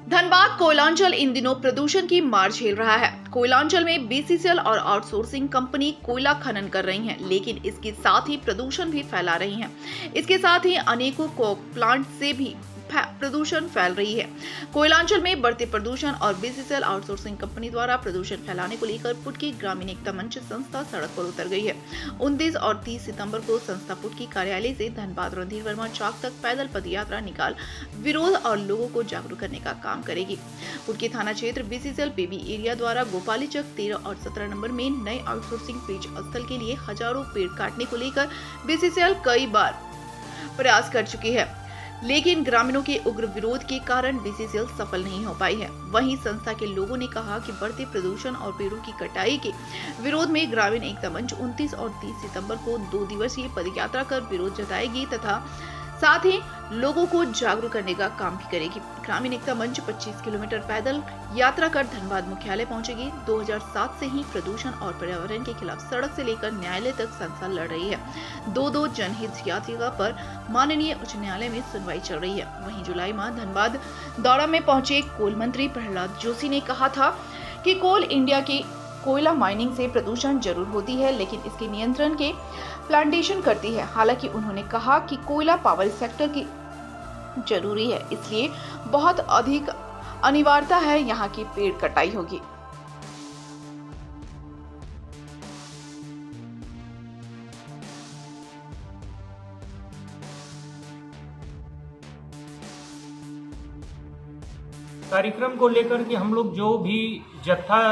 धनबाद कोयलांचल इन दिनों प्रदूषण की मार झेल रहा है। कोयलांचल में बीसीसीएल और आउटसोर्सिंग कंपनी कोयला खनन कर रही हैं, लेकिन इसके साथ ही प्रदूषण भी फैला रही हैं। इसके साथ ही अनेकों कोक प्लांट से भी प्रदूषण फैल रही है। कोयलांचल में बढ़ते प्रदूषण और बीसीसीएल आउटसोर्सिंग कंपनी द्वारा प्रदूषण फैलाने को लेकर पुट की ग्रामीण एकता मंच संस्था सड़क पर उतर गई है। 29 और 30 सितंबर को संस्था पुट की कार्यालय से धनबाद रणधीर वर्मा चौक तक पैदल पदयात्रा निकाल विरोध और लोगों को जागरूक करने का काम करेगी। पुट के थाना क्षेत्र बीसीसीएल बेबी एरिया द्वारा गोपाली चक 13 और 17 नंबर में नए आउटसोर्सिंग पेज स्थल के लिए हजारों पेड़ काटने को लेकर बीसीसीएल कई बार प्रयास कर चुकी है, लेकिन ग्रामीणों के उग्र विरोध के कारण बीसीसीएल सफल नहीं हो पाई है। वहीं संस्था के लोगों ने कहा कि बढ़ते प्रदूषण और पेड़ों की कटाई के विरोध में ग्रामीण एकता मंच 29 और 30 सितंबर को 2 दिवसीय पदयात्रा कर विरोध जताएगी तथा साथ ही लोगों को जागरूक करने का काम भी करेगी। ग्रामीण एकता मंच 25 किलोमीटर पैदल यात्रा कर धनबाद मुख्यालय पहुंचेगी। 2007 से ही प्रदूषण और पर्यावरण के खिलाफ सड़क से लेकर न्यायालय तक संस्था लड़ रही है। 2 जनहित याचिका पर माननीय उच्च न्यायालय में सुनवाई चल रही है। वहीं जुलाई माह धनबाद दौरा में पहुंचे कोल मंत्री प्रहलाद जोशी ने कहा था कि कोल इंडिया की कोयला माइनिंग से प्रदूषण जरूर होती है, लेकिन इसके नियंत्रण के प्लांटेशन करती है। हालांकि उन्होंने कहा कि कोयला पावर सेक्टर की जरूरी है, इसलिए बहुत अधिक अनिवार्यता है यहाँ की पेड़ कटाई होगी। कार्यक्रम को लेकर के हम लोग जो भी जत्था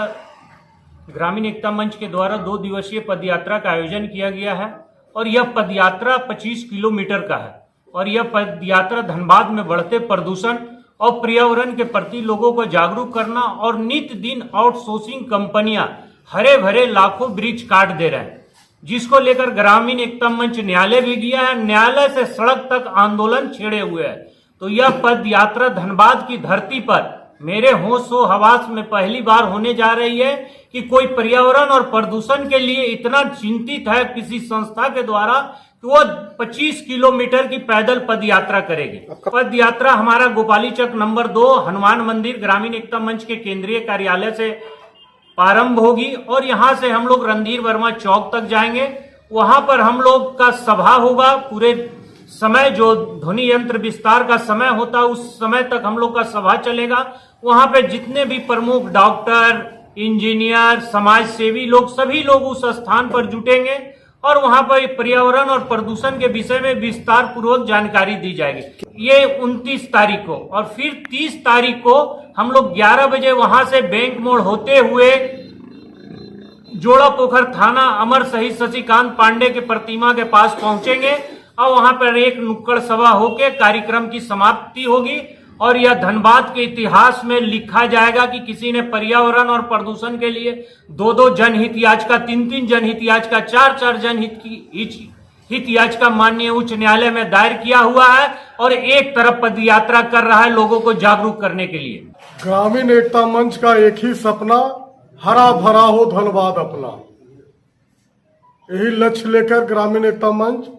ग्रामीण एकता मंच के द्वारा 2 दिवसीय पदयात्रा का आयोजन किया गया है और यह पदयात्रा 25 किलोमीटर का है और यह पदयात्रा धनबाद में बढ़ते प्रदूषण और पर्यावरण के प्रति लोगों को जागरूक करना और नित दिन आउटसोर्सिंग कंपनियां हरे भरे लाखों वृक्ष काट दे रहे हैं, जिसको लेकर ग्रामीण एकता मंच न्यायालय भी गया है। न्यायालय से सड़क तक आंदोलन छेड़े हुए है। तो यह पदयात्रा धनबाद की धरती पर मेरे होशो हवास में पहली बार होने जा रही है कि कोई पर्यावरण और प्रदूषण के लिए इतना चिंतित है किसी संस्था के द्वारा कि वो 25 किलोमीटर की पैदल पदयात्रा करेगी। पदयात्रा हमारा गोपाली चक नंबर 2 हनुमान मंदिर ग्रामीण एकता मंच के केंद्रीय कार्यालय से प्रारंभ होगी और यहाँ से हम लोग रणधीर वर्मा चौक तक जाएंगे। वहां पर हम लोग का सभा होगा। पूरे समय जो ध्वनि यंत्र विस्तार का समय होता है उस समय तक हम लोग का सभा चलेगा। वहां पे जितने भी प्रमुख डॉक्टर, इंजीनियर, समाज सेवी लोग सभी लोग उस स्थान पर जुटेंगे और वहां पर पर्यावरण और प्रदूषण के विषय में विस्तार पूर्वक जानकारी दी जाएगी। ये 29 तारीख को और फिर 30 तारीख को हम लोग 11 बजे वहां से बैंक मोड़ होते हुए जोड़ा पोखर थाना अमर शहीद शशिकांत पांडे के प्रतिमा के पास पहुंचेंगे और वहां पर एक नुक्कड़ सभा होकर कार्यक्रम की समाप्ति होगी और यह धनबाद के इतिहास में लिखा जाएगा कि किसी ने पर्यावरण और प्रदूषण के लिए 2 जनहित याचिका, 3 जनहित याचिका, 4 जनहित की हित याचिका माननीय उच्च न्यायालय में दायर किया हुआ है और एक तरफ पदयात्रा कर रहा है लोगों को जागरूक करने के लिए। ग्रामीण एकता मंच का एक ही सपना, हरा भरा हो धनबाद अपना। यही लक्ष्य लेकर ग्रामीण एकता मंच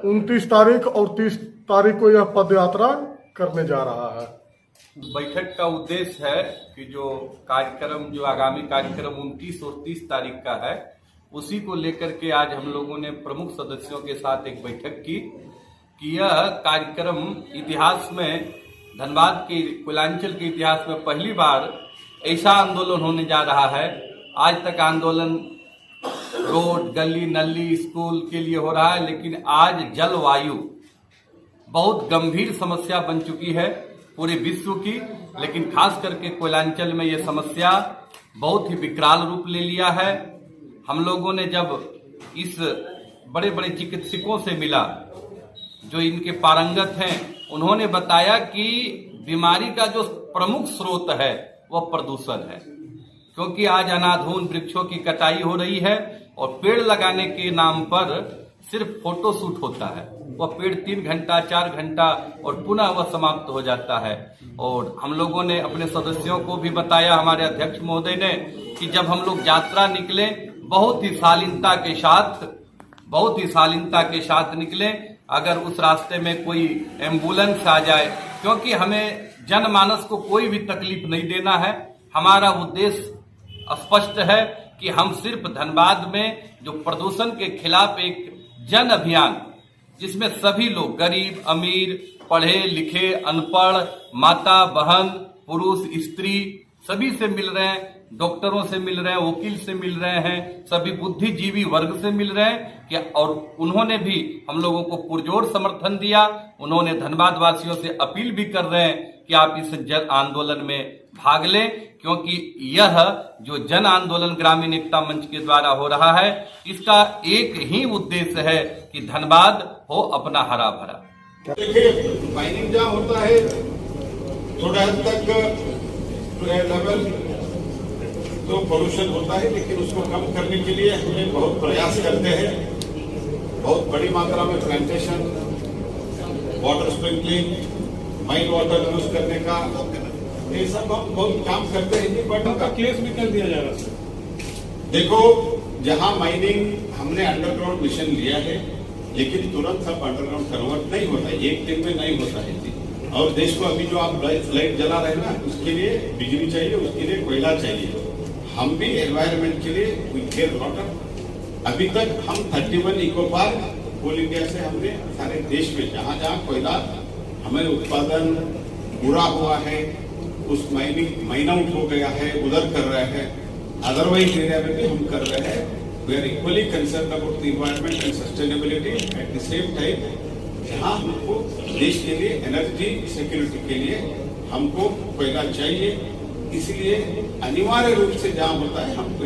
29 तारीख और 30 तारीख को यह पदयात्रा करने जा रहा है। बैठक का उद्देश्य है कि जो आगामी कार्यक्रम 29 और 30 तारीख का है उसी को लेकर के आज हम लोगों ने प्रमुख सदस्यों के साथ एक बैठक की कि यह कार्यक्रम इतिहास में धनबाद के कोयलांचल के इतिहास में पहली बार ऐसा आंदोलन होने जा रहा है। आज तक आंदोलन रोड, गली, नली, स्कूल के लिए हो रहा है, लेकिन आज जलवायु बहुत गंभीर समस्या बन चुकी है पूरे विश्व की, लेकिन खास करके कोयलांचल में यह समस्या बहुत ही विकराल रूप ले लिया है। हम लोगों ने जब इस बड़े बड़े चिकित्सकों से मिला जो इनके पारंगत हैं, उन्होंने बताया कि बीमारी का जो प्रमुख स्रोत है वह प्रदूषण है, क्योंकि आज अनाधून वृक्षों की कटाई हो रही है और पेड़ लगाने के नाम पर सिर्फ फोटो शूट होता है। वह पेड़ 3 घंटा 4 घंटा और पुनः वह समाप्त हो जाता है। और हम लोगों ने अपने सदस्यों को भी बताया, हमारे अध्यक्ष महोदय ने, कि जब हम लोग यात्रा निकले बहुत ही शालीनता के साथ निकले। अगर उस रास्ते में कोई एम्बुलेंस आ जाए, क्योंकि हमें जनमानस को कोई भी तकलीफ नहीं देना है। हमारा उद्देश्य स्पष्ट है कि हम सिर्फ धनबाद में जो प्रदूषण के खिलाफ एक जन अभियान, जिसमें सभी लोग गरीब अमीर, पढ़े लिखे अनपढ़, माता बहन, पुरुष स्त्री सभी से मिल रहे हैं, डॉक्टरों से मिल रहे हैं, वकील से मिल रहे हैं, सभी बुद्धिजीवी वर्ग से मिल रहे हैं कि और उन्होंने भी हम लोगों को पुरजोर समर्थन दिया। उन्होंने धनबाद वासियों से अपील भी कर रहे हैं कि आप इस जन आंदोलन में भाग लें, क्योंकि यह जो जन आंदोलन ग्रामीण एकता मंच के द्वारा हो रहा है, इसका एक ही उद्देश्य है कि धनबाद हो अपना हरा भरा। देखिए, माइनिंग जहाँ होता है थोड़ा हद तक लेवल तो पोल्यूशन होता है, लेकिन उसको कम करने के लिए हम बहुत प्रयास करते हैं। बहुत बड़ी मात्रा में plantation, water sprinkling, mine water use करने का, ये सब हम बहुत काम करते हैं। बट उनका केस भी कर दिया जा रहा है। देखो, जहां माइनिंग हमने अंडरग्राउंड मिशन लिया है, लेकिन तुरंत सब अंडरग्राउंड कन्वर्ट नहीं होता है, एक दिन में नहीं होता है। और देश को अभी जो आप लाइट जला रहे हैं ना, उसके लिए बिजली चाहिए, उसके लिए कोयला चाहिए। हम भी एनवायरमेंट के लिए वी केयर वाटर। अभी तक हम 31 इको पार्क कोल इंडिया से हमने सारे देश में जहां जहां कोयला हमें उत्पादन बुरा हुआ है, उस माइन आउट हो गया है, उधर कर रहे हैं। अदरवाइज एरिया में भी हम कर रहे हैं। We are equally concern about the environment and sustainability. At the same time जहां हमको देश के लिए एनर्जी सिक्योरिटी के लिए हमको कोयला चाहिए, इसलिए अनिवार्य रूप से जहां होता है हमको